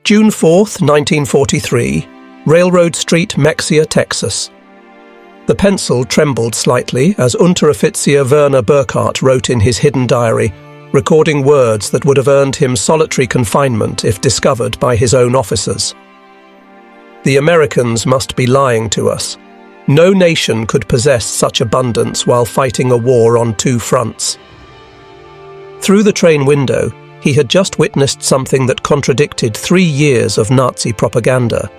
June 4, 1943, Railroad Street, Mexia, Texas. The pencil trembled slightly as Unteroffizier Werner Burkhardt wrote in his hidden diary, recording words that would have earned him solitary confinement if discovered by his own officers. The Americans must be lying to us. No nation could possess such abundance while fighting a war on two fronts. Through the train window, he had just witnessed something that contradicted 3 years of Nazi propaganda.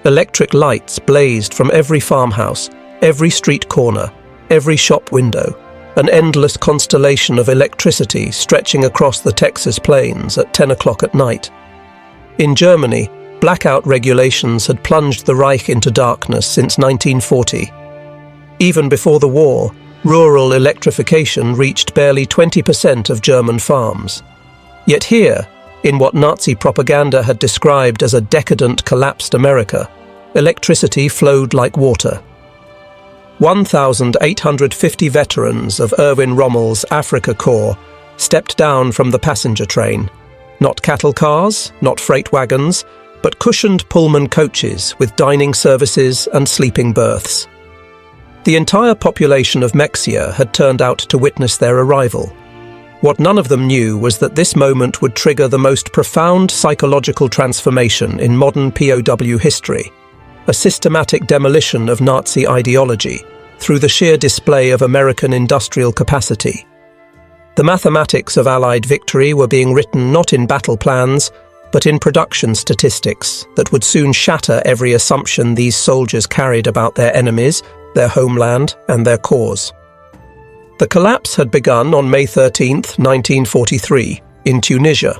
Electric lights blazed from every farmhouse, every street corner, every shop window, an endless constellation of electricity stretching across the Texas plains at 10 o'clock at night. In Germany, blackout regulations had plunged the Reich into darkness since 1940. Even before the war, rural electrification reached barely 20% of German farms. Yet here, in what Nazi propaganda had described as a decadent, collapsed America, electricity flowed like water. 1,850 veterans of Erwin Rommel's Afrika Korps stepped down from the passenger train. Not cattle cars, not freight wagons, but cushioned Pullman coaches with dining services and sleeping berths. The entire population of Mexia had turned out to witness their arrival. What none of them knew was that this moment would trigger the most profound psychological transformation in modern POW history, a systematic demolition of Nazi ideology through the sheer display of American industrial capacity. The mathematics of Allied victory were being written not in battle plans, but in production statistics that would soon shatter every assumption these soldiers carried about their enemies, their homeland, and their cause. The collapse had begun on May 13, 1943, in Tunisia.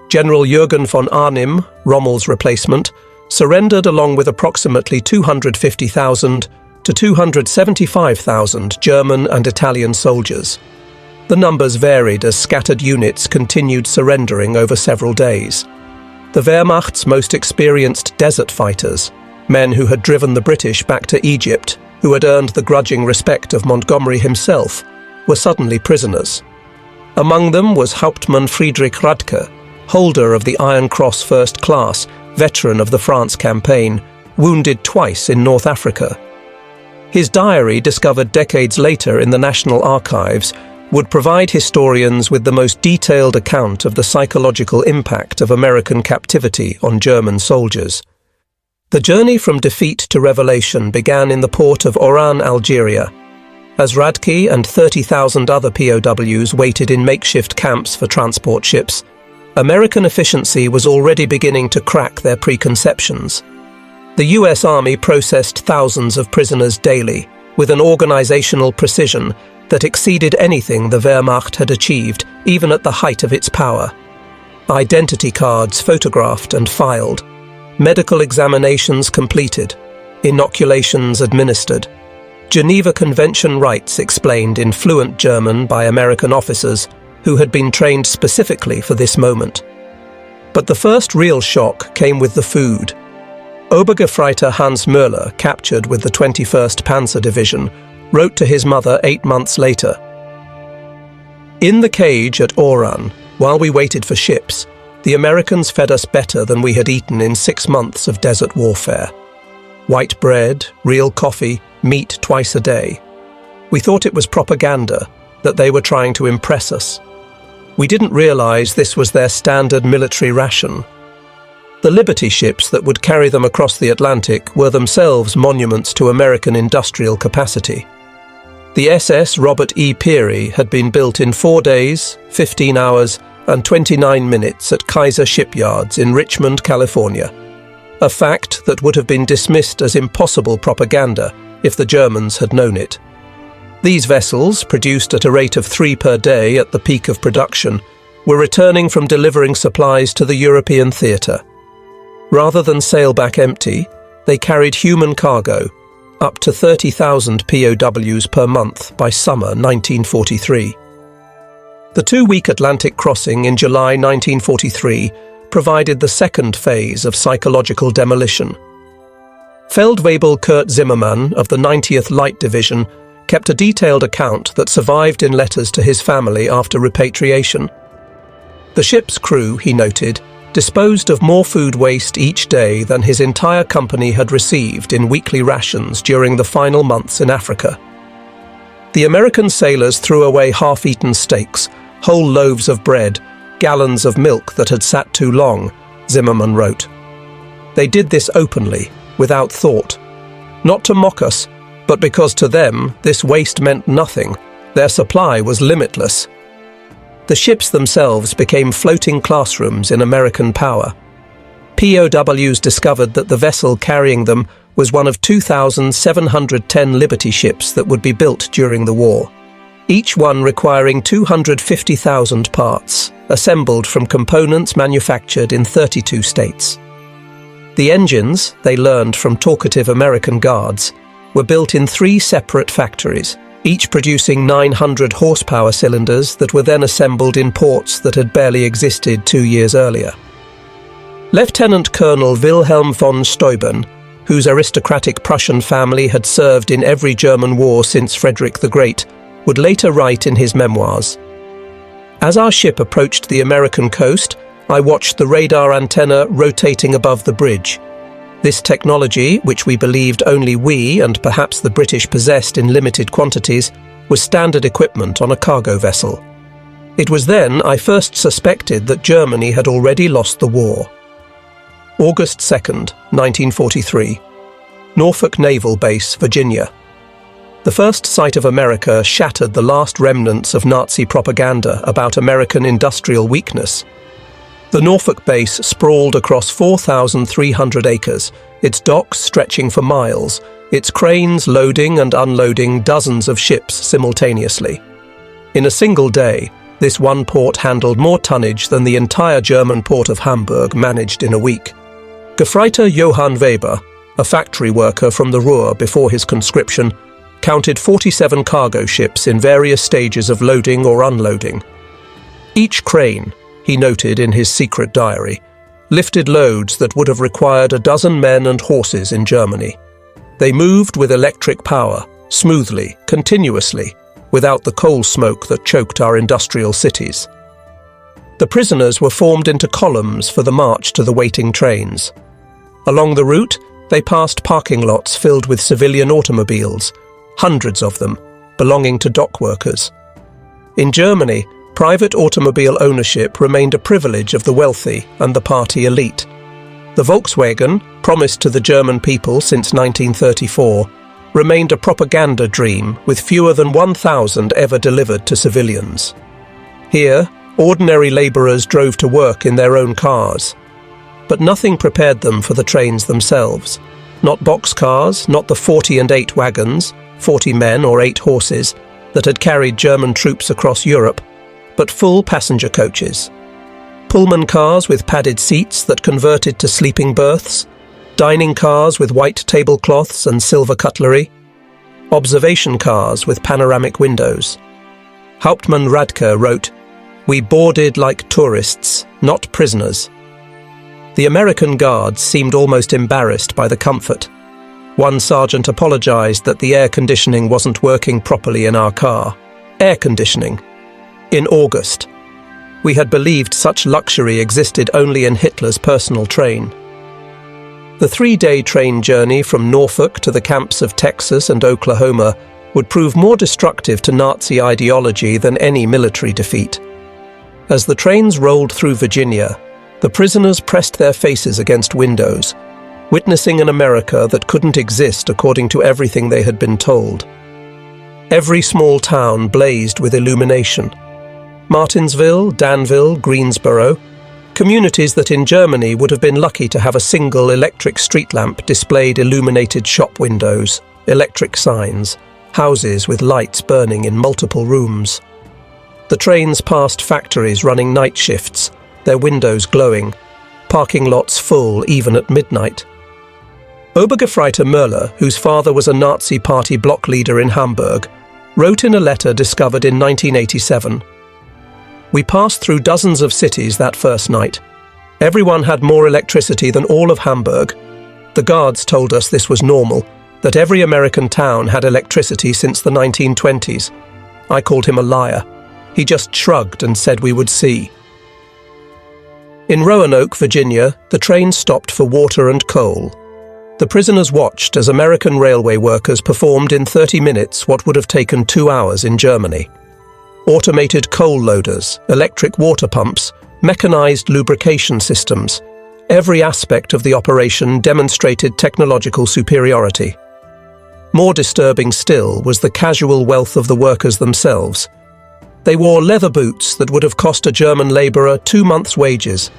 General Jürgen von Arnim, Rommel's replacement, surrendered along with approximately 250,000 to 275,000 German and Italian soldiers. The numbers varied as scattered units continued surrendering over several days. The Wehrmacht's most experienced desert fighters, men who had driven the British back to Egypt, who had earned the grudging respect of Montgomery himself, were suddenly prisoners. Among them was Hauptmann Friedrich Radke, holder of the Iron Cross First Class, veteran of the France campaign, wounded twice in North Africa. His diary, discovered decades later in the National Archives, would provide historians with the most detailed account of the psychological impact of American captivity on German soldiers. The journey from defeat to revelation began in the port of Oran, Algeria. As Radke and 30,000 other POWs waited in makeshift camps for transport ships, American efficiency was already beginning to crack their preconceptions. The US Army processed thousands of prisoners daily, with an organizational precision that exceeded anything the Wehrmacht had achieved, even at the height of its power. Identity cards photographed and filed, medical examinations completed, inoculations administered, Geneva Convention rights explained in fluent German by American officers who had been trained specifically for this moment. But the first real shock came with the food. Obergefreiter Hans Möller, captured with the 21st Panzer Division, wrote to his mother 8 months later, "In the cage at Oran, while we waited for ships, the Americans fed us better than we had eaten in 6 months of desert warfare. White bread, real coffee, meat twice a day. We thought it was propaganda, that they were trying to impress us. We didn't realize this was their standard military ration." The Liberty ships that would carry them across the Atlantic were themselves monuments to American industrial capacity. The SS Robert E. Peary had been built in 4 days, 15 hours, and 29 minutes at Kaiser Shipyards in Richmond, California, a fact that would have been dismissed as impossible propaganda if the Germans had known it. These vessels, produced at a rate of 3 per day at the peak of production, were returning from delivering supplies to the European theatre. Rather than sail back empty, they carried human cargo, up to 30,000 POWs per month by summer 1943. The 2-week Atlantic crossing in July 1943 provided the second phase of psychological demolition. Feldwebel Kurt Zimmermann of the 90th Light Division kept a detailed account that survived in letters to his family after repatriation. The ship's crew, he noted, disposed of more food waste each day than his entire company had received in weekly rations during the final months in Africa. The American sailors threw away half-eaten steaks, whole loaves of bread, gallons of milk that had sat too long, Zimmerman wrote. They did this openly, without thought. Not to mock us, but because to them this waste meant nothing. Their supply was limitless. The ships themselves became floating classrooms in American power. POWs discovered that the vessel carrying them was one of 2,710 Liberty ships that would be built during the war, each one requiring 250,000 parts, assembled from components manufactured in 32 states. The engines, they learned from talkative American guards, were built in 3 separate factories, each producing 900 horsepower cylinders that were then assembled in ports that had barely existed 2 years earlier. Lieutenant Colonel Wilhelm von Steuben, whose aristocratic Prussian family had served in every German war since Frederick the Great, would later write in his memoirs, "As our ship approached the American coast, I watched the radar antenna rotating above the bridge. This technology, which we believed only we and perhaps the British possessed in limited quantities, was standard equipment on a cargo vessel. It was then I first suspected that Germany had already lost the war." August 2nd, 1943. Norfolk Naval Base, Virginia. The first sight of America shattered the last remnants of Nazi propaganda about American industrial weakness. The Norfolk base sprawled across 4,300 acres, its docks stretching for miles, its cranes loading and unloading dozens of ships simultaneously. In a single day, this one port handled more tonnage than the entire German port of Hamburg managed in a week. Gefreiter Johann Weber, a factory worker from the Ruhr before his conscription, counted 47 cargo ships in various stages of loading or unloading. Each crane, he noted in his secret diary, lifted loads that would have required a dozen men and horses in Germany. They moved with electric power, smoothly, continuously, without the coal smoke that choked our industrial cities. The prisoners were formed into columns for the march to the waiting trains. Along the route, they passed parking lots filled with civilian automobiles, hundreds of them, belonging to dock workers. In Germany, private automobile ownership remained a privilege of the wealthy and the party elite. The Volkswagen, promised to the German people since 1934, remained a propaganda dream with fewer than 1,000 ever delivered to civilians. Here, ordinary labourers drove to work in their own cars. But nothing prepared them for the trains themselves. Not boxcars, not the 40 and 8 wagons, 40 men or 8 horses, that had carried German troops across Europe, but full passenger coaches. Pullman cars with padded seats that converted to sleeping berths, dining cars with white tablecloths and silver cutlery, observation cars with panoramic windows. Hauptmann Radke wrote, "We boarded like tourists, not prisoners." The American guards seemed almost embarrassed by the comfort. One sergeant apologized that the air conditioning wasn't working properly in our car. Air conditioning. In August. We had believed such luxury existed only in Hitler's personal train. The 3-day train journey from Norfolk to the camps of Texas and Oklahoma would prove more destructive to Nazi ideology than any military defeat. As the trains rolled through Virginia, the prisoners pressed their faces against windows, witnessing an America that couldn't exist according to everything they had been told. Every small town blazed with illumination. Martinsville, Danville, Greensboro, communities that in Germany would have been lucky to have a single electric street lamp displayed illuminated shop windows, electric signs, houses with lights burning in multiple rooms. The trains passed factories running night shifts, their windows glowing, parking lots full even at midnight. Obergefreiter Möller, whose father was a Nazi party block leader in Hamburg, wrote in a letter discovered in 1987, "We passed through dozens of cities that first night. Everyone had more electricity than all of Hamburg. The guards told us this was normal, that every American town had electricity since the 1920s. I called him a liar. He just shrugged and said we would see." In Roanoke, Virginia, the train stopped for water and coal. The prisoners watched as American railway workers performed in 30 minutes what would have taken 2 hours in Germany. Automated coal loaders, electric water pumps, mechanized lubrication systems. Every aspect of the operation demonstrated technological superiority. More disturbing still was the casual wealth of the workers themselves. They wore leather boots that would have cost a German labourer 2 months' wages.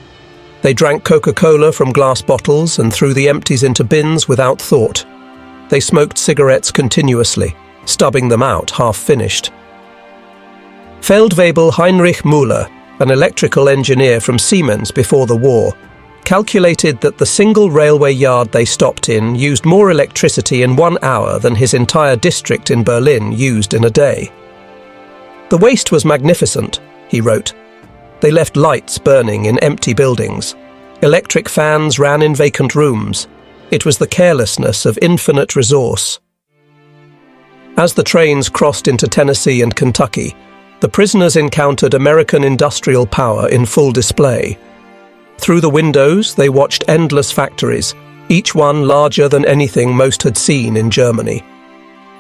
They drank Coca-Cola from glass bottles and threw the empties into bins without thought. They smoked cigarettes continuously, stubbing them out half-finished. Feldwebel Heinrich Müller, an electrical engineer from Siemens before the war, calculated that the single railway yard they stopped in used more electricity in 1 hour than his entire district in Berlin used in a day. "The waste was magnificent," he wrote. They left lights burning in empty buildings. Electric fans ran in vacant rooms. It was the carelessness of infinite resource. As the trains crossed into Tennessee and Kentucky, the prisoners encountered American industrial power in full display. Through the windows, they watched endless factories, each one larger than anything most had seen in Germany.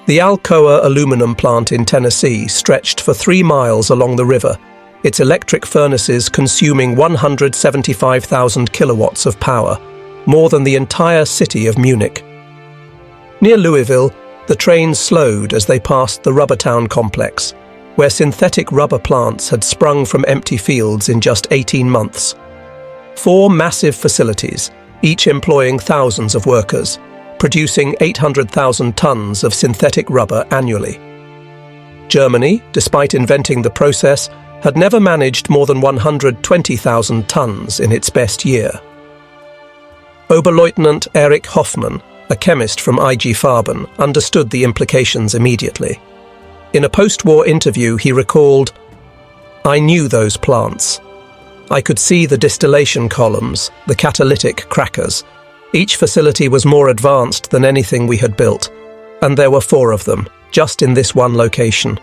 The Alcoa aluminum plant in Tennessee stretched for 3 miles along the river, its electric furnaces consuming 175,000 kilowatts of power, more than the entire city of Munich. Near Louisville, the trains slowed as they passed the Rubbertown complex, where synthetic rubber plants had sprung from empty fields in just 18 months. 4 massive facilities, each employing thousands of workers, producing 800,000 tons of synthetic rubber annually. Germany, despite inventing the process, had never managed more than 120,000 tons in its best year. Oberleutnant Erich Hoffmann, a chemist from IG Farben, understood the implications immediately. In a post-war interview, he recalled, "I knew those plants. I could see the distillation columns, the catalytic crackers. Each facility was more advanced than anything we had built, and there were 4 of them, just in this one location.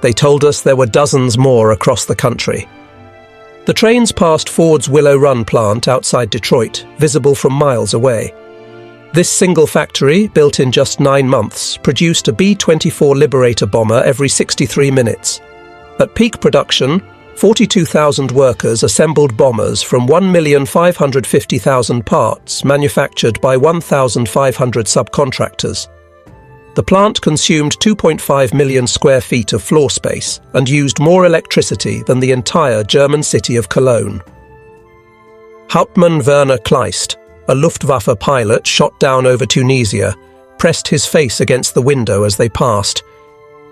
They told us there were dozens more across the country." The trains passed Ford's Willow Run plant outside Detroit, visible from miles away. This single factory, built in just 9 months, produced a B-24 Liberator bomber every 63 minutes. At peak production, 42,000 workers assembled bombers from 1,550,000 parts manufactured by 1,500 subcontractors. The plant consumed 2.5 million square feet of floor space and used more electricity than the entire German city of Cologne. Hauptmann Werner Kleist, a Luftwaffe pilot shot down over Tunisia, pressed his face against the window as they passed.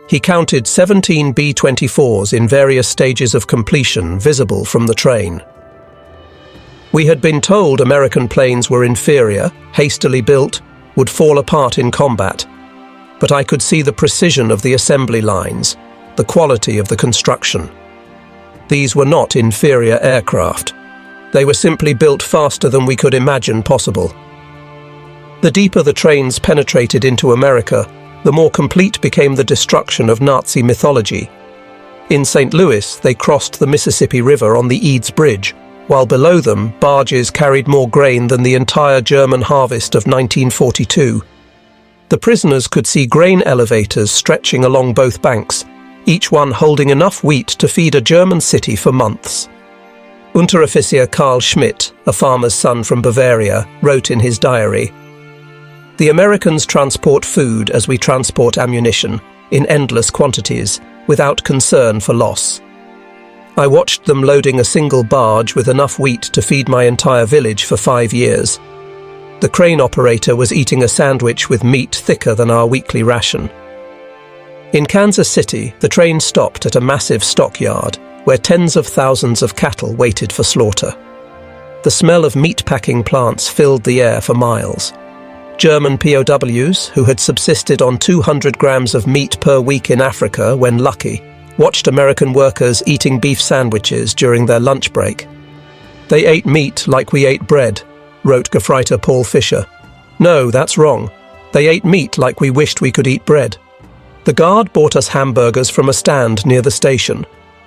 He counted 17 B-24s in various stages of completion visible from the train. We had been told American planes were inferior, hastily built, would fall apart in combat. But I could see the precision of the assembly lines, the quality of the construction. These were not inferior aircraft. They were simply built faster than we could imagine possible. The deeper the trains penetrated into America, the more complete became the destruction of Nazi mythology. In St. Louis, they crossed the Mississippi River on the Eads Bridge, while below them, barges carried more grain than the entire German harvest of 1942. The prisoners could see grain elevators stretching along both banks, each one holding enough wheat to feed a German city for months. Unteroffizier Karl Schmidt, a farmer's son from Bavaria, wrote in his diary, "The Americans transport food as we transport ammunition, in endless quantities, without concern for loss. I watched them loading a single barge with enough wheat to feed my entire village for 5 years. The crane operator was eating a sandwich with meat thicker than our weekly ration." In Kansas City, the train stopped at a massive stockyard where tens of thousands of cattle waited for slaughter. The smell of meat-packing plants filled the air for miles. German POWs, who had subsisted on 200 grams of meat per week in Africa when lucky, watched American workers eating beef sandwiches during their lunch break. "They ate meat like we ate bread," wrote Gefreiter Paul Fischer. "No, that's wrong. They ate meat like we wished we could eat bread. The guard bought us hamburgers from a stand near the station.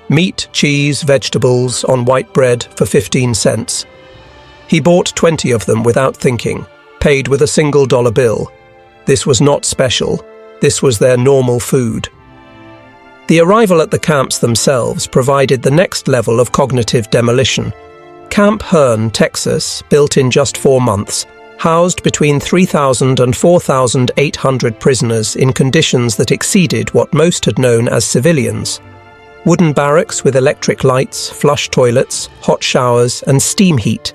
Meat, cheese, vegetables on white bread for 15 cents. He bought 20 of them without thinking, paid with a single dollar bill. This was not special. This was their normal food. The arrival at the camps themselves provided the next level of cognitive demolition. Camp Hearne, Texas, built in just 4 months, housed between 3,000 and 4,800 prisoners in conditions that exceeded what most had known as civilians. Wooden barracks with electric lights, flush toilets, hot showers, and steam heat.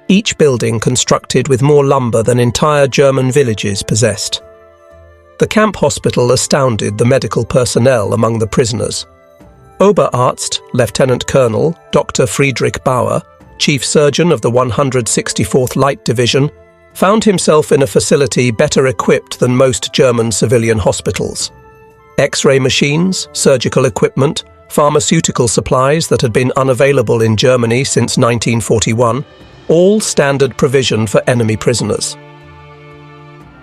Each building constructed with more lumber than entire German villages possessed. The camp hospital astounded the medical personnel among the prisoners. Oberarzt, Lieutenant Colonel Dr. Friedrich Bauer, Chief Surgeon of the 164th Light Division, found himself in a facility better equipped than most German civilian hospitals. X-ray machines, surgical equipment, pharmaceutical supplies that had been unavailable in Germany since 1941, all standard provision for enemy prisoners.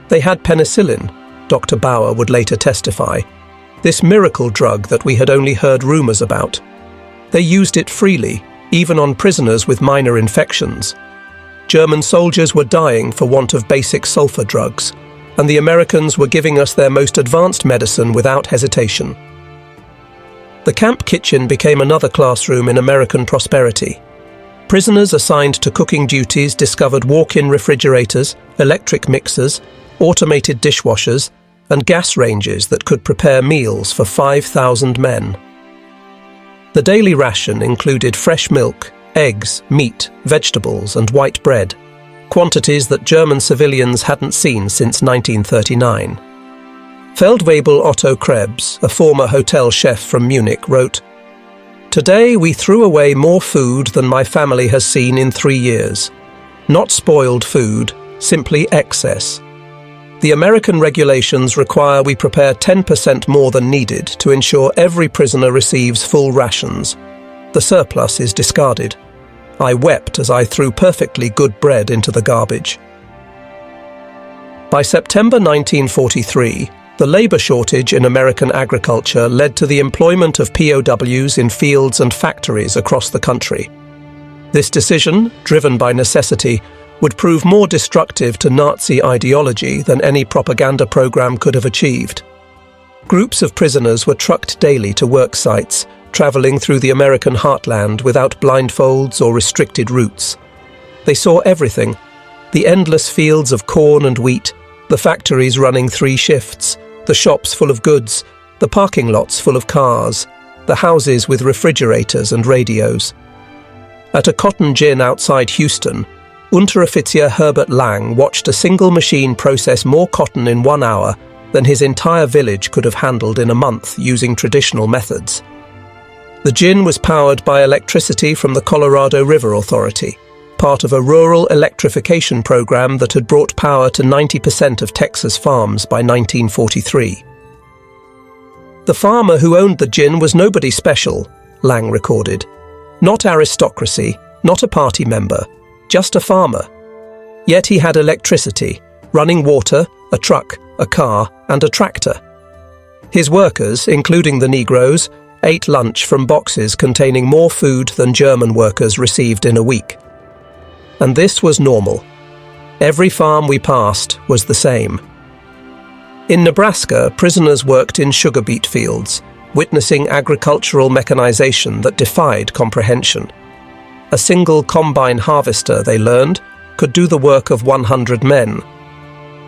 They had penicillin, Dr. Bauer would later testify, this miracle drug that we had only heard rumors about. They used it freely, even on prisoners with minor infections. German soldiers were dying for want of basic sulfur drugs, and the Americans were giving us their most advanced medicine without hesitation. The camp kitchen became another classroom in American prosperity. Prisoners assigned to cooking duties discovered walk-in refrigerators, electric mixers, automated dishwashers, and gas ranges that could prepare meals for 5,000 men. The daily ration included fresh milk, eggs, meat, vegetables, and white bread, quantities that German civilians hadn't seen since 1939. Feldwebel Otto Krebs, a former hotel chef from Munich, wrote, "Today we threw away more food than my family has seen in 3 years. Not spoiled food, simply excess. The American regulations require we prepare 10% more than needed to ensure every prisoner receives full rations. The surplus is discarded. I wept as I threw perfectly good bread into the garbage." By September 1943, the labor shortage in American agriculture led to the employment of POWs in fields and factories across the country. This decision, driven by necessity, would prove more destructive to Nazi ideology than any propaganda program could have achieved. Groups of prisoners were trucked daily to work sites, traveling through the American heartland without blindfolds or restricted routes. They saw everything: the endless fields of corn and wheat, the factories running 3 shifts, the shops full of goods, the parking lots full of cars, the houses with refrigerators and radios. At a cotton gin outside Houston, Unteroffizier Herbert Lang watched a single machine process more cotton in 1 hour than his entire village could have handled in a month using traditional methods. The gin was powered by electricity from the Colorado River Authority, part of a rural electrification program that had brought power to 90% of Texas farms by 1943. The farmer who owned the gin was nobody special, Lang recorded. Not aristocracy, not a party member, just a farmer. Yet he had electricity, running water, a truck, a car, and a tractor. His workers, including the Negroes, ate lunch from boxes containing more food than German workers received in a week. And this was normal. Every farm we passed was the same. In Nebraska, prisoners worked in sugar beet fields, witnessing agricultural mechanization that defied comprehension. A single combine harvester, they learned, could do the work of 100 men.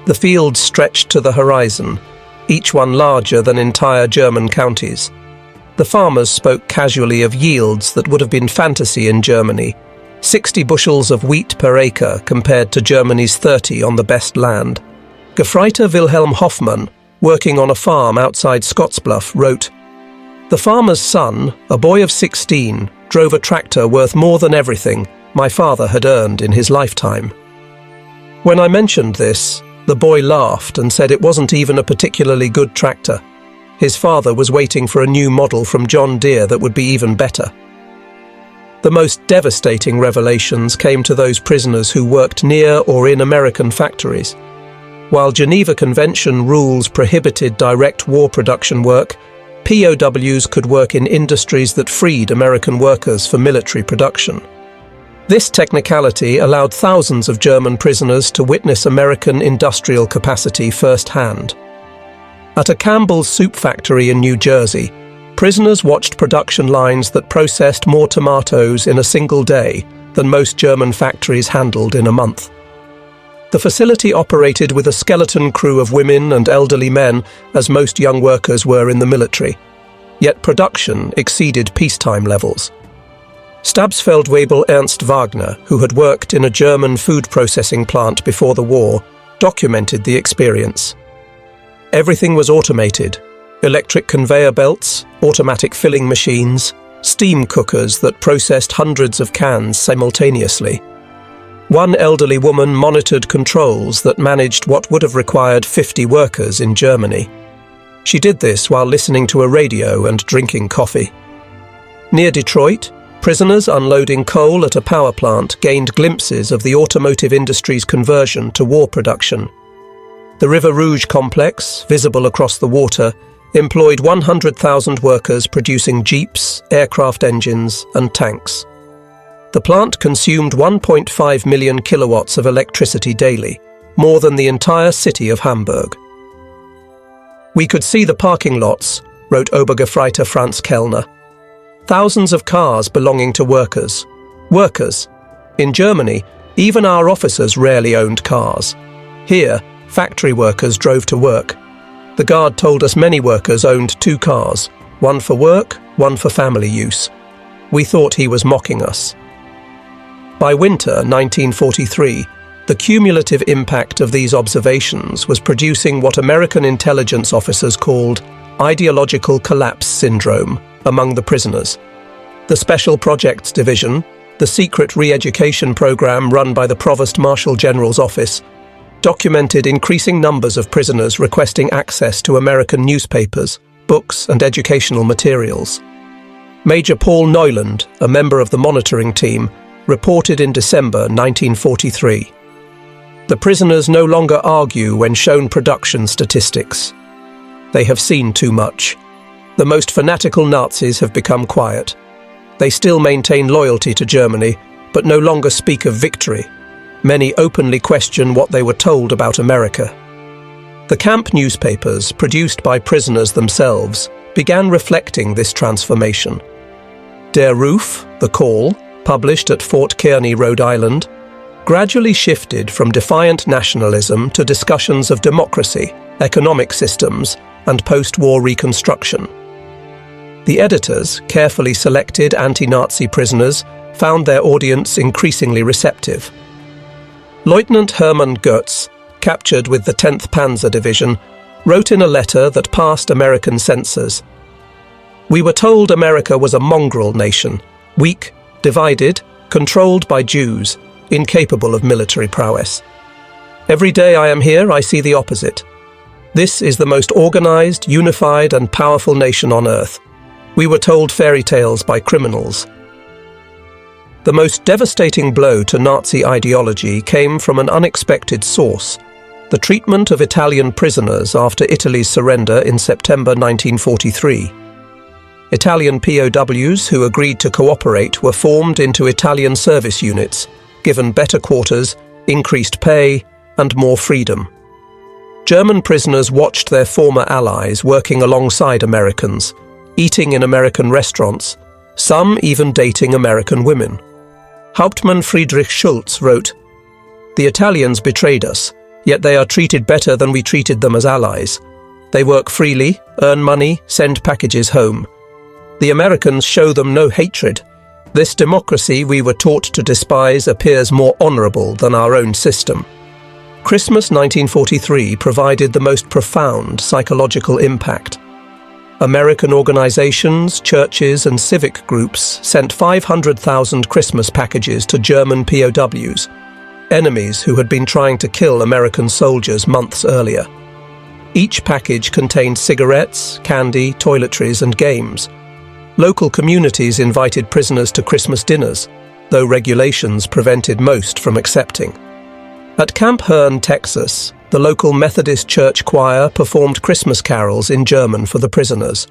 The fields stretched to the horizon, each one larger than entire German counties. The farmers spoke casually of yields that would have been fantasy in Germany, 60 bushels of wheat per acre compared to Germany's 30 on the best land. Gefreiter Wilhelm Hoffmann, working on a farm outside Scottsbluff, wrote, "The farmer's son, a boy of 16, drove a tractor worth more than everything my father had earned in his lifetime." When I mentioned this, the boy laughed and said it wasn't even a particularly good tractor. His father was waiting for a new model from John Deere that would be even better. The most devastating revelations came to those prisoners who worked near or in American factories. While Geneva Convention rules prohibited direct war production work, POWs could work in industries that freed American workers for military production. This technicality allowed thousands of German prisoners to witness American industrial capacity firsthand. At a Campbell's soup factory in New Jersey, prisoners watched production lines that processed more tomatoes in a single day than most German factories handled in a month. The facility operated with a skeleton crew of women and elderly men, as most young workers were in the military. Yet production exceeded peacetime levels. Stabsfeldwebel Ernst Wagner, who had worked in a German food processing plant before the war, documented the experience. Everything was automated: electric conveyor belts, automatic filling machines, steam cookers that processed hundreds of cans simultaneously. One elderly woman monitored controls that managed what would have required 50 workers in Germany. She did this while listening to a radio and drinking coffee. Near Detroit, prisoners unloading coal at a power plant gained glimpses of the automotive industry's conversion to war production. The River Rouge complex, visible across the water, employed 100,000 workers producing jeeps, aircraft engines, and tanks. The plant consumed 1.5 million kilowatts of electricity daily, more than the entire city of Hamburg. "We could see the parking lots," wrote Obergefreiter Franz Kellner. "Thousands of cars belonging to workers. Workers. In Germany, even our officers rarely owned cars. Here, factory workers drove to work. The guard told us many workers owned 2 cars, one for work, one for family use. We thought he was mocking us." By winter 1943, the cumulative impact of these observations was producing what American intelligence officers called ideological collapse syndrome among the prisoners. The Special Projects Division, the secret re-education program run by the Provost Marshal General's office, documented increasing numbers of prisoners requesting access to American newspapers, books, and educational materials. Major Paul Neuland, a member of the monitoring team, reported in December 1943. "The prisoners no longer argue when shown production statistics. They have seen too much. The most fanatical Nazis have become quiet. They still maintain loyalty to Germany, but no longer speak of victory. Many openly question what they were told about America." The camp newspapers, produced by prisoners themselves, began reflecting this transformation. Der Ruf, The Call, published at Fort Kearny, Rhode Island, gradually shifted from defiant nationalism to discussions of democracy, economic systems, and post-war reconstruction. The editors, carefully selected anti-Nazi prisoners, found their audience increasingly receptive. Lieutenant Hermann Goetz, captured with the 10th Panzer Division, wrote in a letter that passed American censors, "We were told America was a mongrel nation, weak, divided, controlled by Jews, incapable of military prowess. Every day I am here, I see the opposite. This is the most organized, unified, and powerful nation on earth. We were told fairy tales by criminals." The most devastating blow to Nazi ideology came from an unexpected source: the treatment of Italian prisoners after Italy's surrender in September 1943. Italian POWs who agreed to cooperate were formed into Italian service units, given better quarters, increased pay, and more freedom. German prisoners watched their former allies working alongside Americans, eating in American restaurants, some even dating American women. Hauptmann Friedrich Schulz wrote, "The Italians betrayed us, yet they are treated better than we treated them as allies. They work freely, earn money, send packages home. The Americans show them no hatred. This democracy we were taught to despise appears more honorable than our own system." Christmas 1943 provided the most profound psychological impact. American organizations, churches, and civic groups sent 500,000 Christmas packages to German POWs, enemies who had been trying to kill American soldiers months earlier. Each package contained cigarettes, candy, toiletries, and games. Local communities invited prisoners to Christmas dinners, though regulations prevented most from accepting. At Camp Hearn, Texas, the local Methodist church choir performed Christmas carols in German for the prisoners.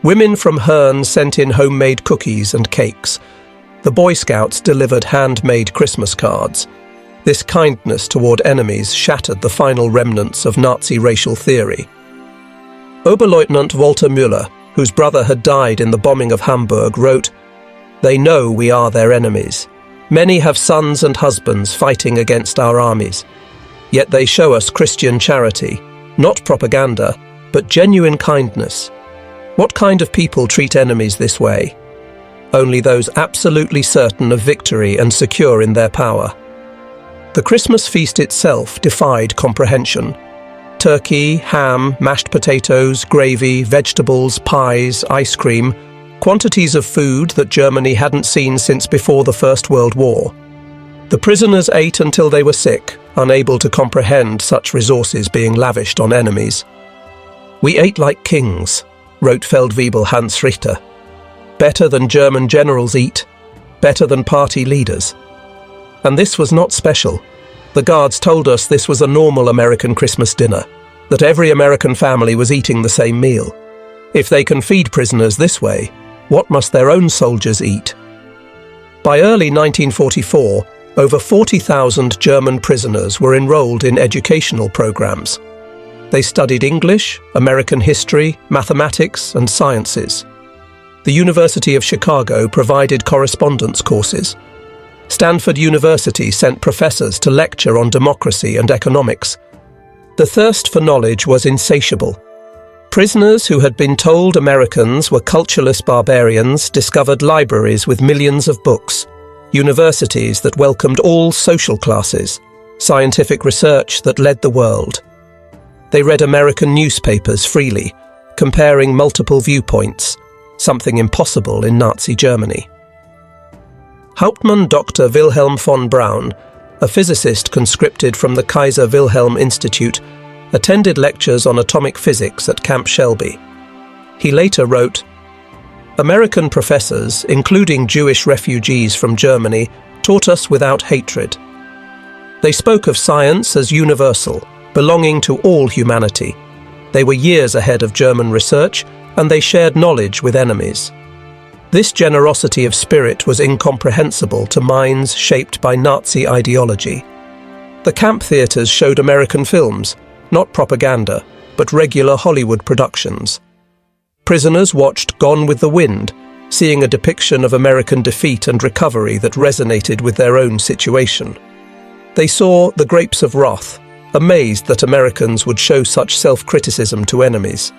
Women from Herne sent in homemade cookies and cakes. The Boy Scouts delivered handmade Christmas cards. This kindness toward enemies shattered the final remnants of Nazi racial theory. Oberleutnant Walter Müller, whose brother had died in the bombing of Hamburg, wrote, "They know we are their enemies. Many have sons and husbands fighting against our armies. Yet they show us Christian charity, not propaganda, but genuine kindness. What kind of people treat enemies this way? Only those absolutely certain of victory and secure in their power." The Christmas feast itself defied comprehension. Turkey, ham, mashed potatoes, gravy, vegetables, pies, ice cream, quantities of food that Germany hadn't seen since before the First World War. The prisoners ate until they were sick, unable to comprehend such resources being lavished on enemies. "We ate like kings," wrote Feldwebel Hans Richter. "Better than German generals eat, better than party leaders." And this was not special. The guards told us this was a normal American Christmas dinner, that every American family was eating the same meal. If they can feed prisoners this way, what must their own soldiers eat? By early 1944, over 40,000 German prisoners were enrolled in educational programs. They studied English, American history, mathematics, and sciences. The University of Chicago provided correspondence courses. Stanford University sent professors to lecture on democracy and economics. The thirst for knowledge was insatiable. Prisoners who had been told Americans were cultureless barbarians discovered libraries with millions of books, universities that welcomed all social classes, scientific research that led the world. They read American newspapers freely, comparing multiple viewpoints, something impossible in Nazi Germany. Hauptmann Dr. Wilhelm von Braun, a physicist conscripted from the Kaiser Wilhelm Institute, attended lectures on atomic physics at Camp Shelby. He later wrote, "American professors, including Jewish refugees from Germany, taught us without hatred. They spoke of science as universal, belonging to all humanity. They were years ahead of German research, and they shared knowledge with enemies. This generosity of spirit was incomprehensible to minds shaped by Nazi ideology. The camp theaters showed American films, not propaganda, but regular Hollywood productions. Prisoners watched Gone with the Wind, seeing a depiction of American defeat and recovery that resonated with their own situation. They saw The Grapes of Wrath, amazed that Americans would show such self-criticism to enemies.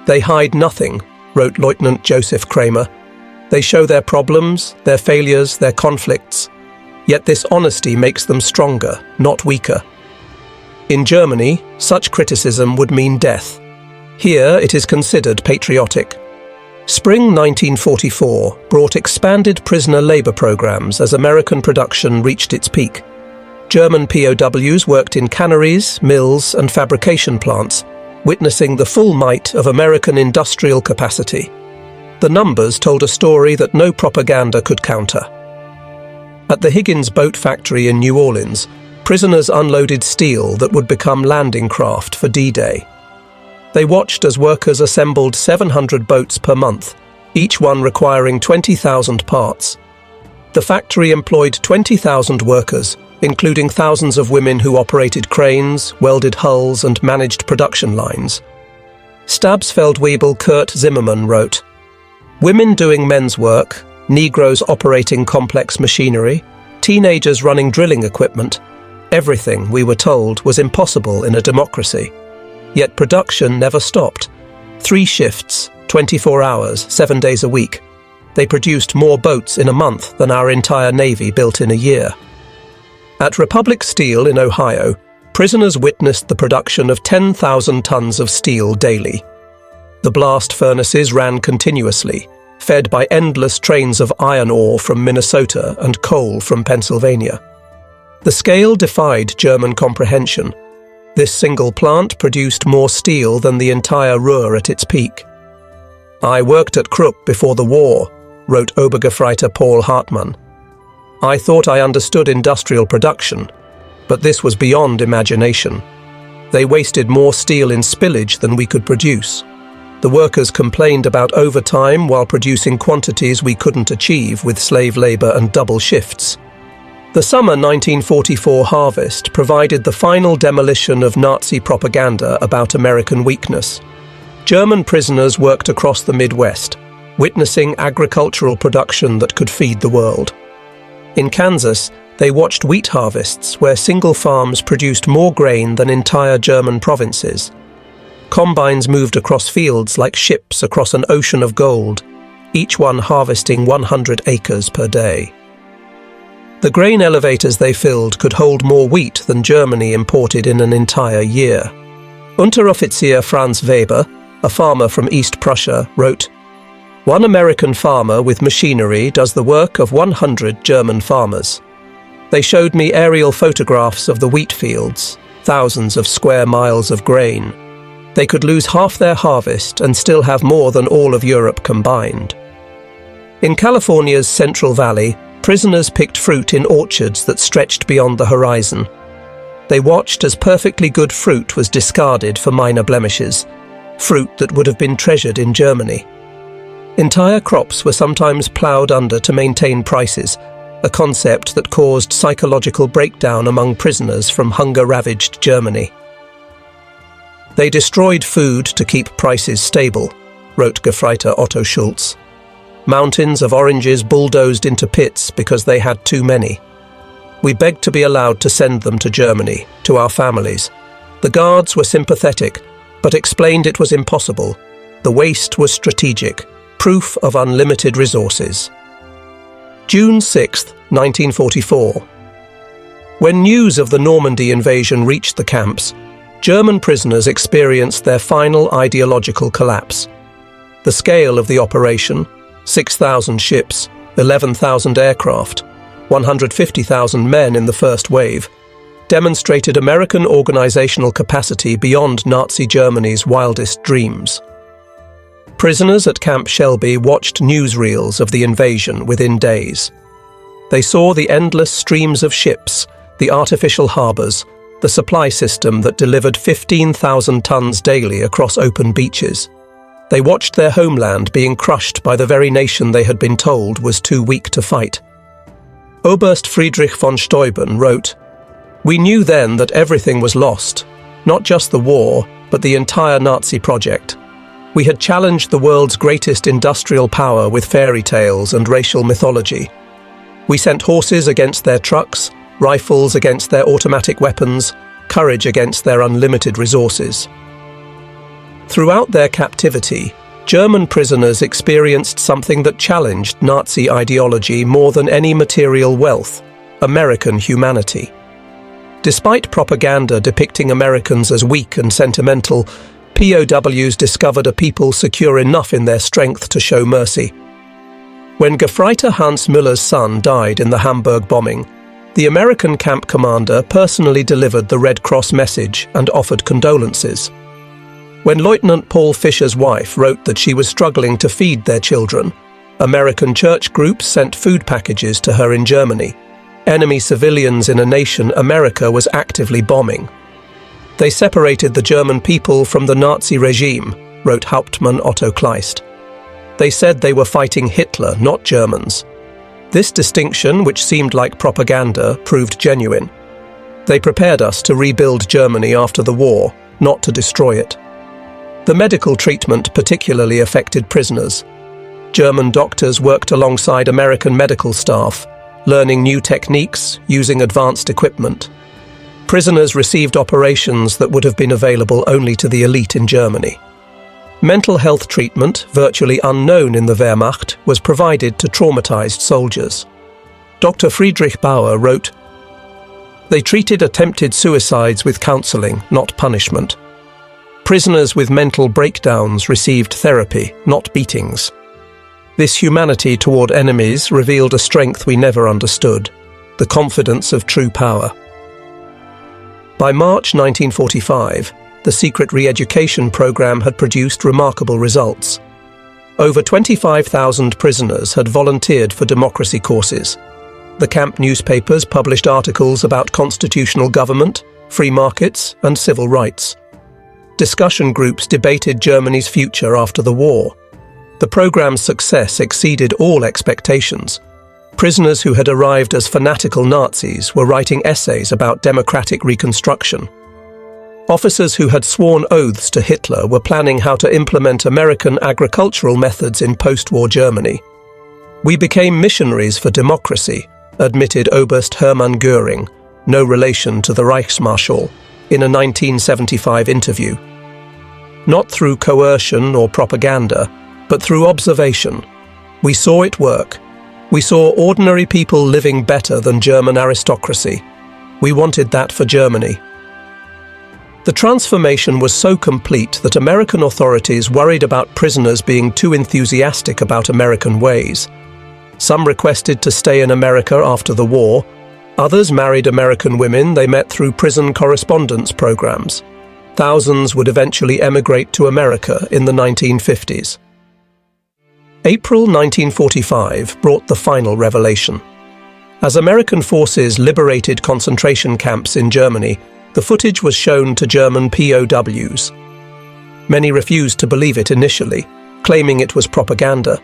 They hide nothing," wrote Lieutenant Joseph Kramer. "They show their problems, their failures, their conflicts. Yet this honesty makes them stronger, not weaker. In Germany, such criticism would mean death. Here it is considered patriotic." Spring 1944 brought expanded prisoner labor programs as American production reached its peak. German POWs worked in canneries, mills, and fabrication plants, witnessing the full might of American industrial capacity. The numbers told a story that no propaganda could counter. At the Higgins Boat Factory in New Orleans, prisoners unloaded steel that would become landing craft for D-Day. They watched as workers assembled 700 boats per month, each one requiring 20,000 parts. The factory employed 20,000 workers, including thousands of women who operated cranes, welded hulls, and managed production lines. Stabsfeldwebel Kurt Zimmermann wrote, "Women doing men's work, Negroes operating complex machinery, teenagers running drilling equipment, everything, we were told, was impossible in a democracy. Yet production never stopped. 3 shifts, 24 hours, 7 days a week. They produced more boats in a month than our entire Navy built in a year." At Republic Steel in Ohio, prisoners witnessed the production of 10,000 tons of steel daily. The blast furnaces ran continuously, fed by endless trains of iron ore from Minnesota and coal from Pennsylvania. The scale defied German comprehension. This single plant produced more steel than the entire Ruhr at its peak. "I worked at Krupp before the war," wrote Obergefreiter Paul Hartmann. "I thought I understood industrial production, but this was beyond imagination. They wasted more steel in spillage than we could produce. The workers complained about overtime while producing quantities we couldn't achieve with slave labor and double shifts. The summer 1944 harvest provided the final demolition of Nazi propaganda about American weakness. German prisoners worked across the Midwest, witnessing agricultural production that could feed the world. In Kansas, they watched wheat harvests where single farms produced more grain than entire German provinces. Combines moved across fields like ships across an ocean of gold, each one harvesting 100 acres per day. The grain elevators they filled could hold more wheat than Germany imported in an entire year. Unteroffizier Franz Weber, a farmer from East Prussia, wrote, "One American farmer with machinery does the work of 100 German farmers. They showed me aerial photographs of the wheat fields, thousands of square miles of grain. They could lose half their harvest and still have more than all of Europe combined." In California's Central Valley, prisoners picked fruit in orchards that stretched beyond the horizon. They watched as perfectly good fruit was discarded for minor blemishes, fruit that would have been treasured in Germany. Entire crops were sometimes ploughed under to maintain prices, a concept that caused psychological breakdown among prisoners from hunger-ravaged Germany. "They destroyed food to keep prices stable," wrote Gefreiter Otto Schulz. "Mountains of oranges bulldozed into pits because they had too many. We begged to be allowed to send them to Germany, to our families. The guards were sympathetic, but explained it was impossible. The waste was strategic, proof of unlimited resources." June 6, 1944. When news of the Normandy invasion reached the camps, German prisoners experienced their final ideological collapse. The scale of the operation, 6,000 ships, 11,000 aircraft, 150,000 men in the first wave, demonstrated American organizational capacity beyond Nazi Germany's wildest dreams. Prisoners at Camp Shelby watched newsreels of the invasion within days. They saw the endless streams of ships, the artificial harbors, the supply system that delivered 15,000 tons daily across open beaches. They watched their homeland being crushed by the very nation they had been told was too weak to fight. Oberst Friedrich von Steuben wrote, "We knew then that everything was lost, not just the war, but the entire Nazi project. We had challenged the world's greatest industrial power with fairy tales and racial mythology. We sent horses against their trucks, rifles against their automatic weapons, courage against their unlimited resources." Throughout their captivity, German prisoners experienced something that challenged Nazi ideology more than any material wealth: American humanity. Despite propaganda depicting Americans as weak and sentimental, POWs discovered a people secure enough in their strength to show mercy. When Gefreiter Hans Müller's son died in the Hamburg bombing, the American camp commander personally delivered the Red Cross message and offered condolences. When Lieutenant Paul Fisher's wife wrote that she was struggling to feed their children, American church groups sent food packages to her in Germany, enemy civilians in a nation America was actively bombing. They separated the German people from the Nazi regime, wrote Hauptmann Otto Kleist. They said they were fighting Hitler, not Germans. This distinction, which seemed like propaganda, proved genuine. They prepared us to rebuild Germany after the war, not to destroy it. The medical treatment particularly affected prisoners. German doctors worked alongside American medical staff, learning new techniques, using advanced equipment. Prisoners received operations that would have been available only to the elite in Germany. Mental health treatment, virtually unknown in the Wehrmacht, was provided to traumatized soldiers. Dr. Friedrich Bauer wrote, "They treated attempted suicides with counseling, not punishment. Prisoners with mental breakdowns received therapy, not beatings. This humanity toward enemies revealed a strength we never understood, the confidence of true power." By March 1945, the secret re-education program had produced remarkable results. Over 25,000 prisoners had volunteered for democracy courses. The camp newspapers published articles about constitutional government, free markets, and civil rights. discussion groups debated Germany's future after the war. The program's success exceeded all expectations. Prisoners who had arrived as fanatical Nazis were writing essays about democratic reconstruction. Officers who had sworn oaths to Hitler were planning how to implement American agricultural methods in post-war Germany. "We became missionaries for democracy," admitted Oberst Hermann Göring, no relation to the Reichsmarschall, in a 1975 interview. "Not through coercion or propaganda, but through observation. We saw it work. We saw ordinary people living better than German aristocracy. We wanted that for Germany." The transformation was so complete that American authorities worried about prisoners being too enthusiastic about American ways. Some requested to stay in America after the war. Others married American women they met through prison correspondence programs. Thousands would eventually emigrate to America in the 1950s. April 1945 brought the final revelation. As American forces liberated concentration camps in Germany, the footage was shown to German POWs. Many refused to believe it initially, claiming it was propaganda.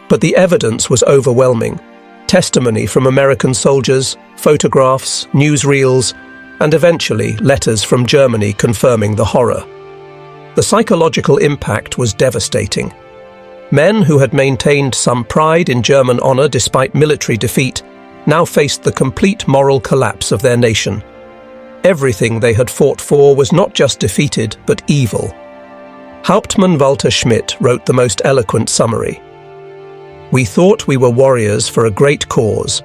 But the evidence was overwhelming. Testimony from American soldiers, photographs, newsreels, and eventually letters from Germany confirming the horror. The psychological impact was devastating. Men who had maintained some pride in German honor despite military defeat now faced the complete moral collapse of their nation. Everything they had fought for was not just defeated, but evil. Hauptmann Walter Schmidt wrote the most eloquent summary. "We thought we were warriors for a great cause.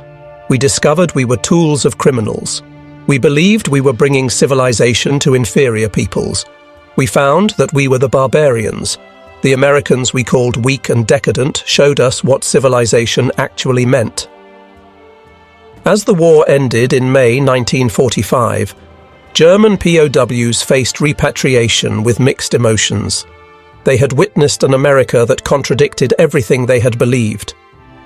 We discovered we were tools of criminals. We believed we were bringing civilization to inferior peoples. We found that we were the barbarians. The Americans we called weak and decadent showed us what civilization actually meant." As the war ended in May 1945, German POWs faced repatriation with mixed emotions. They had witnessed an America that contradicted everything they had believed.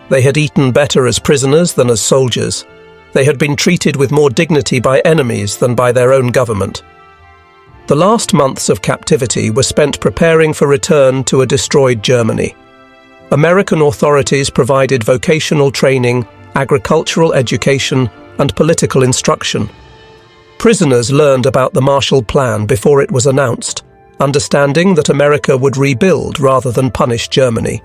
They had eaten better as prisoners than as soldiers. They had been treated with more dignity by enemies than by their own government. The last months of captivity were spent preparing for return to a destroyed Germany. American authorities provided vocational training, agricultural education, and political instruction. Prisoners learned about the Marshall Plan before it was announced, understanding that America would rebuild rather than punish Germany.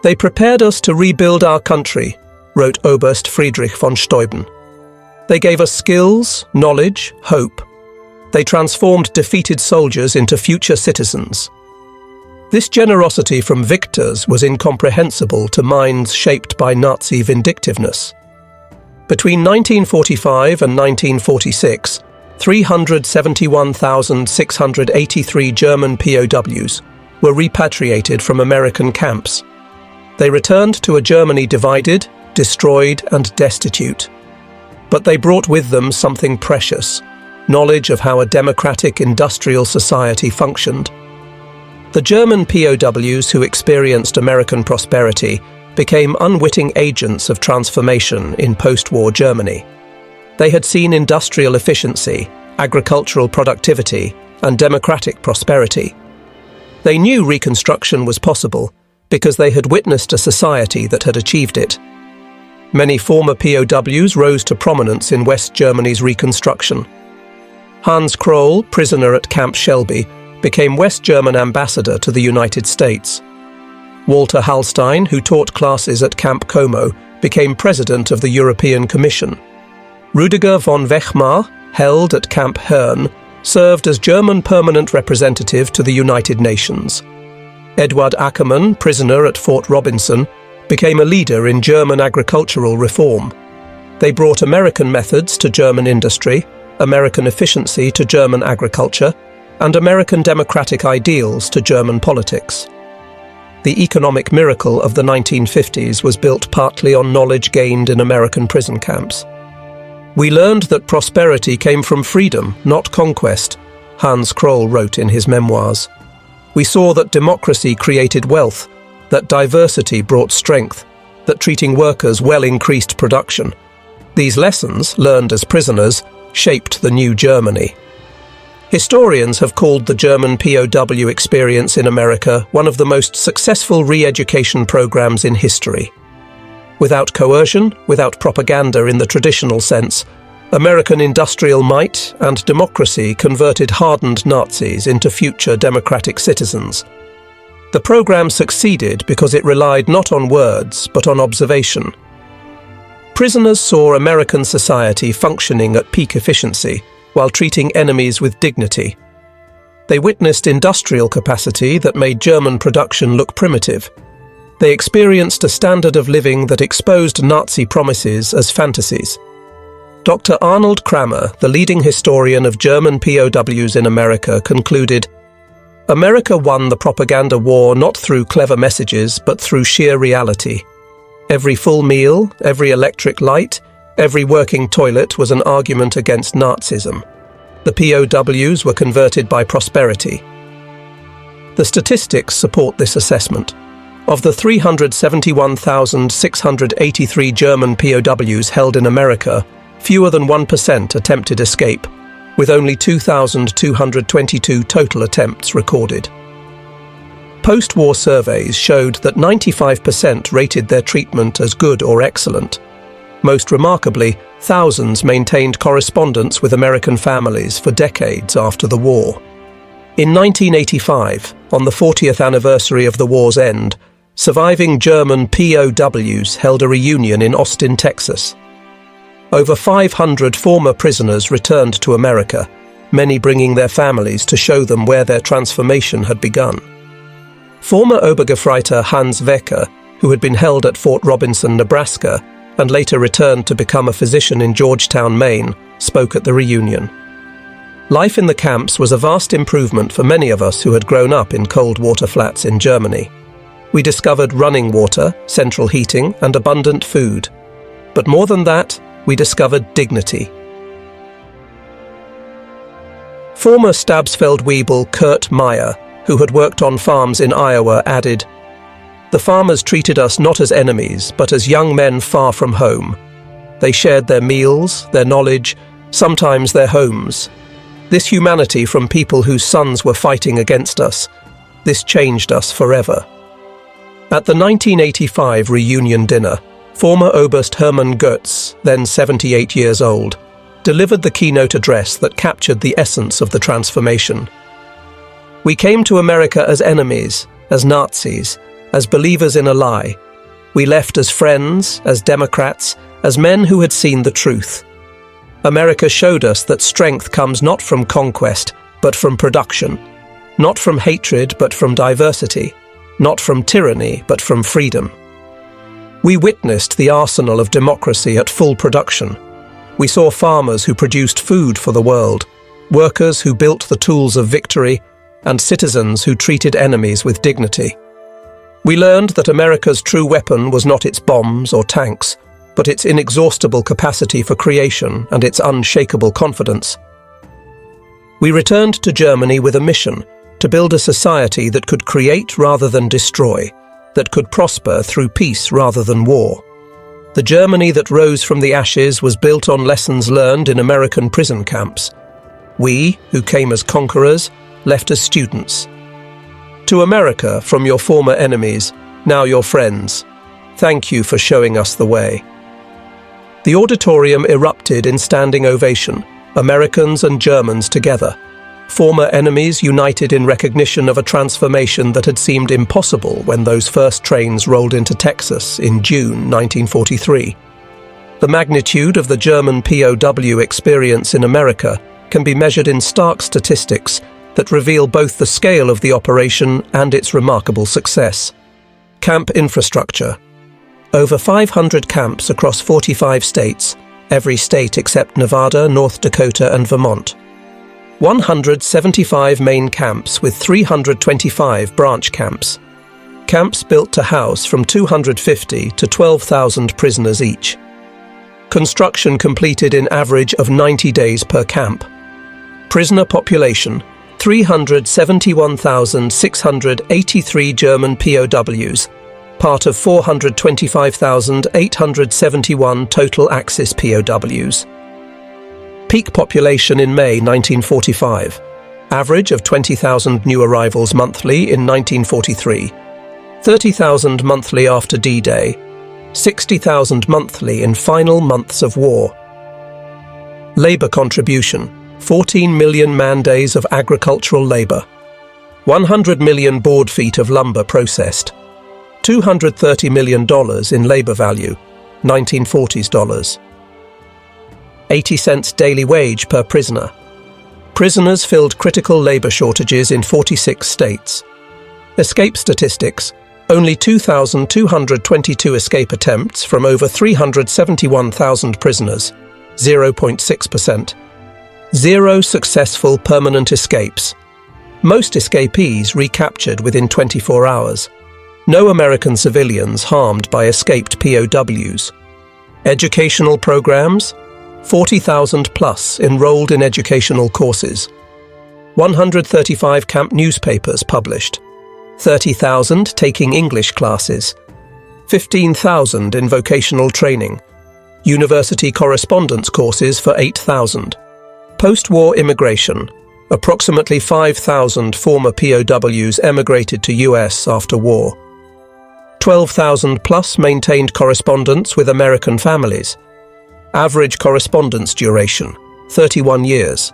"They prepared us to rebuild our country," wrote Oberst Friedrich von Steuben. "They gave us skills, knowledge, hope. They transformed defeated soldiers into future citizens." This generosity from victors was incomprehensible to minds shaped by Nazi vindictiveness. Between 1945 and 1946, 371,683 German POWs were repatriated from American camps. They returned to a Germany divided, destroyed, and destitute. But they brought with them something precious: knowledge of how a democratic industrial society functioned. The German POWs who experienced American prosperity became unwitting agents of transformation in post-war Germany. They had seen industrial efficiency, agricultural productivity, and democratic prosperity. They knew reconstruction was possible because they had witnessed a society that had achieved it. Many former POWs rose to prominence in West Germany's reconstruction. Hans Kroll, prisoner at Camp Shelby, became West German ambassador to the United States. Walter Hallstein, who taught classes at Camp Como, became president of the European Commission. Rüdiger von Wechmar, held at Camp Herne, served as German permanent representative to the United Nations. Eduard Ackermann, prisoner at Fort Robinson, became a leader in German agricultural reform. They brought American methods to German industry, American efficiency to German agriculture, and American democratic ideals to German politics. The economic miracle of the 1950s was built partly on knowledge gained in American prison camps. "We learned that prosperity came from freedom, not conquest," Hans Kroll wrote in his memoirs. "We saw that democracy created wealth, that diversity brought strength, that treating workers well increased production. These lessons, learned as prisoners, shaped the new Germany." Historians have called the German POW experience in America one of the most successful re-education programs in history. Without coercion, without propaganda in the traditional sense, American industrial might and democracy converted hardened Nazis into future democratic citizens. The program succeeded because it relied not on words, but on observation. Prisoners saw American society functioning at peak efficiency, while treating enemies with dignity. They witnessed industrial capacity that made German production look primitive. They experienced a standard of living that exposed Nazi promises as fantasies. Dr. Arnold Kramer, the leading historian of German POWs in America, concluded, "America won the propaganda war not through clever messages, but through sheer reality. Every full meal, every electric light, every working toilet was an argument against Nazism. The POWs were converted by prosperity." The statistics support this assessment. Of the 371,683 German POWs held in America, fewer than 1% attempted escape, with only 2,222 total attempts recorded. Post-war surveys showed that 95% rated their treatment as good or excellent. Most remarkably, thousands maintained correspondence with American families for decades after the war. In 1985, on the 40th anniversary of the war's end, surviving German POWs held a reunion in Austin, Texas. Over 500 former prisoners returned to America, many bringing their families to show them where their transformation had begun. Former Obergefreiter Hans Wecker, who had been held at Fort Robinson, Nebraska, and later returned to become a physician in Georgetown, Maine, spoke at the reunion. Life in the camps was a vast improvement for many of us who had grown up in cold water flats in Germany. We discovered running water, central heating, and abundant food. But more than that, we discovered dignity. Former Stabsfeld-Weibel Kurt Meyer, who had worked on farms in Iowa, added, "The farmers treated us not as enemies, but as young men far from home. They shared their meals, their knowledge, sometimes their homes. This humanity from people whose sons were fighting against us, this changed us forever." At the 1985 reunion dinner, former Oberst Hermann Goetz, then 78 years old, delivered the keynote address that captured the essence of the transformation. "We came to America as enemies, as Nazis, as believers in a lie. We left as friends, as Democrats, as men who had seen the truth. America showed us that strength comes not from conquest, but from production, not from hatred, but from diversity, not from tyranny, but from freedom. We witnessed the arsenal of democracy at full production. We saw farmers who produced food for the world, workers who built the tools of victory, and citizens who treated enemies with dignity. We learned that America's true weapon was not its bombs or tanks, but its inexhaustible capacity for creation and its unshakable confidence. We returned to Germany with a mission to build a society that could create rather than destroy, that could prosper through peace rather than war. The Germany that rose from the ashes was built on lessons learned in American prison camps. We, who came as conquerors, left as students. To America, from your former enemies, now your friends, thank you for showing us the way." The auditorium erupted in standing ovation, Americans and Germans together, former enemies united in recognition of a transformation that had seemed impossible when those first trains rolled into Texas in June 1943. The magnitude of the German POW experience in America can be measured in stark statistics that reveal both the scale of the operation and its remarkable success. Camp infrastructure. Over 500 camps across 45 states, every state except Nevada, North Dakota, and Vermont. 175 main camps with 325 branch camps. Camps built to house from 250 to 12,000 prisoners each. Construction completed in average of 90 days per camp. Prisoner population, 371,683 German POWs, part of 425,871 total Axis POWs. Peak population in May 1945, average of 20,000 new arrivals monthly in 1943, 30,000 monthly after D-Day, 60,000 monthly in final months of war. Labour contribution: 14 million man-days of agricultural labour, 100 million board feet of lumber processed, $230 million in labour value, 1940s dollars. 80 cents daily wage per prisoner. Prisoners filled critical labour shortages in 46 states. Escape statistics: only 2,222 escape attempts from over 371,000 prisoners, 0.6%. 0 successful permanent escapes. Most escapees recaptured within 24 hours. No American civilians harmed by escaped POWs. Educational programs: 40,000 plus enrolled in educational courses. 135 camp newspapers published. 30,000 taking English classes. 15,000 in vocational training. University correspondence courses for 8,000. Post-war immigration: approximately 5,000 former POWs emigrated to US after war. 12,000 plus maintained correspondence with American families. Average correspondence duration: 31 years.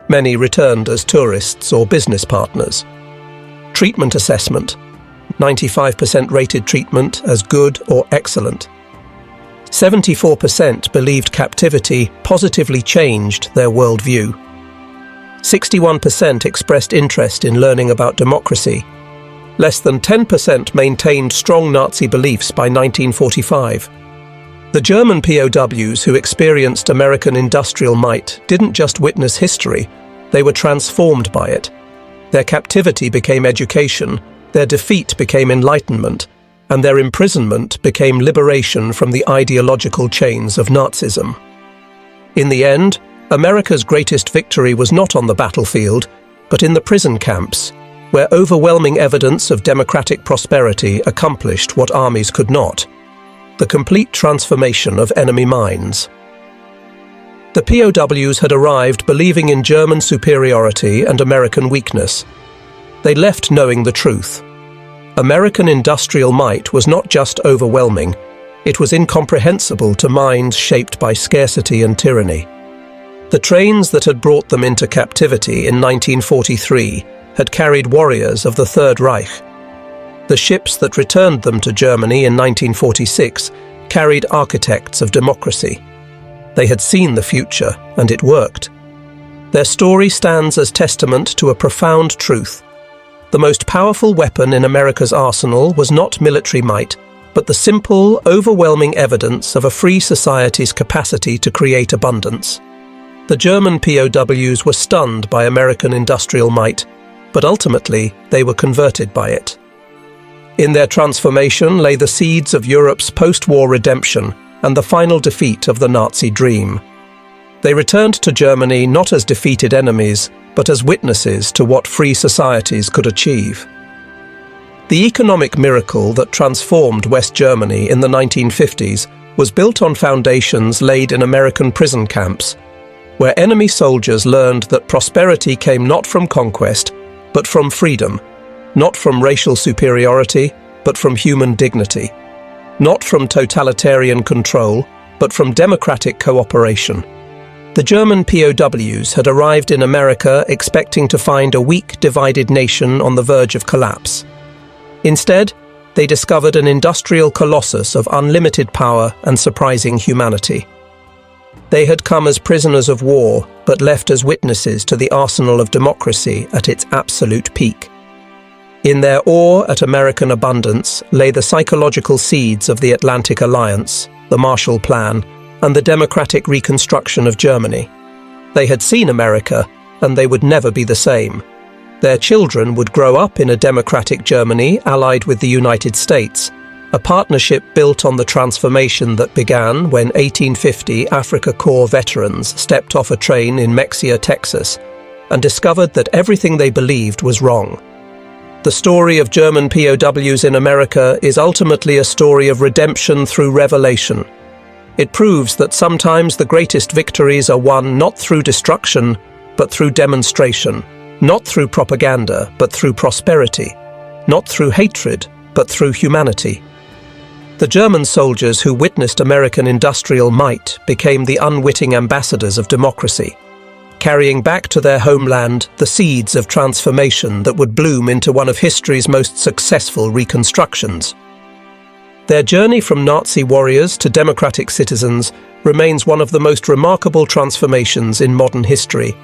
Many returned as tourists or business partners. Treatment assessment: 95% rated treatment as good or excellent. 74% believed captivity positively changed their worldview. 61% expressed interest in learning about democracy. Less than 10% maintained strong Nazi beliefs by 1945. The German POWs who experienced American industrial might didn't just witness history, they were transformed by it. Their captivity became education, their defeat became enlightenment, and their imprisonment became liberation from the ideological chains of Nazism. In the end, America's greatest victory was not on the battlefield, but in the prison camps, where overwhelming evidence of democratic prosperity accomplished what armies could not: the complete transformation of enemy minds. The POWs had arrived believing in German superiority and American weakness. They left knowing the truth. American industrial might was not just overwhelming, it was incomprehensible to minds shaped by scarcity and tyranny. The trains that had brought them into captivity in 1943 had carried warriors of the Third Reich. The ships that returned them to Germany in 1946 carried architects of democracy. They had seen the future, and it worked. Their story stands as testament to a profound truth. The most powerful weapon in America's arsenal was not military might, but the simple, overwhelming evidence of a free society's capacity to create abundance. The German POWs were stunned by American industrial might, but ultimately they were converted by it. In their transformation lay the seeds of Europe's post-war redemption and the final defeat of the Nazi dream. They returned to Germany not as defeated enemies, but as witnesses to what free societies could achieve. The economic miracle that transformed West Germany in the 1950s was built on foundations laid in American prison camps, where enemy soldiers learned that prosperity came not from conquest, but from freedom, not from racial superiority, but from human dignity, not from totalitarian control, but from democratic cooperation. The German POWs had arrived in America expecting to find a weak, divided nation on the verge of collapse. Instead, they discovered an industrial colossus of unlimited power and surprising humanity. They had come as prisoners of war, but left as witnesses to the arsenal of democracy at its absolute peak. In their awe at American abundance lay the psychological seeds of the Atlantic Alliance, the Marshall Plan, and the democratic reconstruction of Germany. They had seen America, and they would never be the same. Their children would grow up in a democratic Germany allied with the United States, a partnership built on the transformation that began when 1850 Afrika Korps veterans stepped off a train in Mexia, Texas, and discovered that everything they believed was wrong. The story of German POWs in America is ultimately a story of redemption through revelation. It proves that sometimes the greatest victories are won not through destruction, but through demonstration, Not through propaganda, but through prosperity. Not through hatred, but through humanity. The German soldiers who witnessed American industrial might became the unwitting ambassadors of democracy, carrying back to their homeland the seeds of transformation that would bloom into one of history's most successful reconstructions. Their journey from Nazi warriors to democratic citizens remains one of the most remarkable transformations in modern history,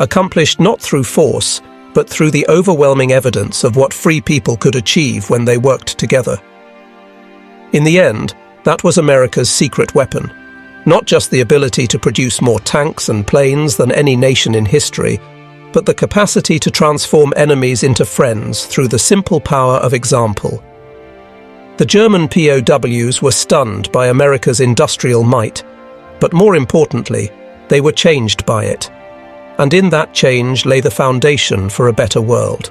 accomplished not through force, but through the overwhelming evidence of what free people could achieve when they worked together. In the end, that was America's secret weapon. Not just the ability to produce more tanks and planes than any nation in history, but the capacity to transform enemies into friends through the simple power of example. The German POWs were stunned by America's industrial might, but more importantly, they were changed by it. And in that change lay the foundation for a better world.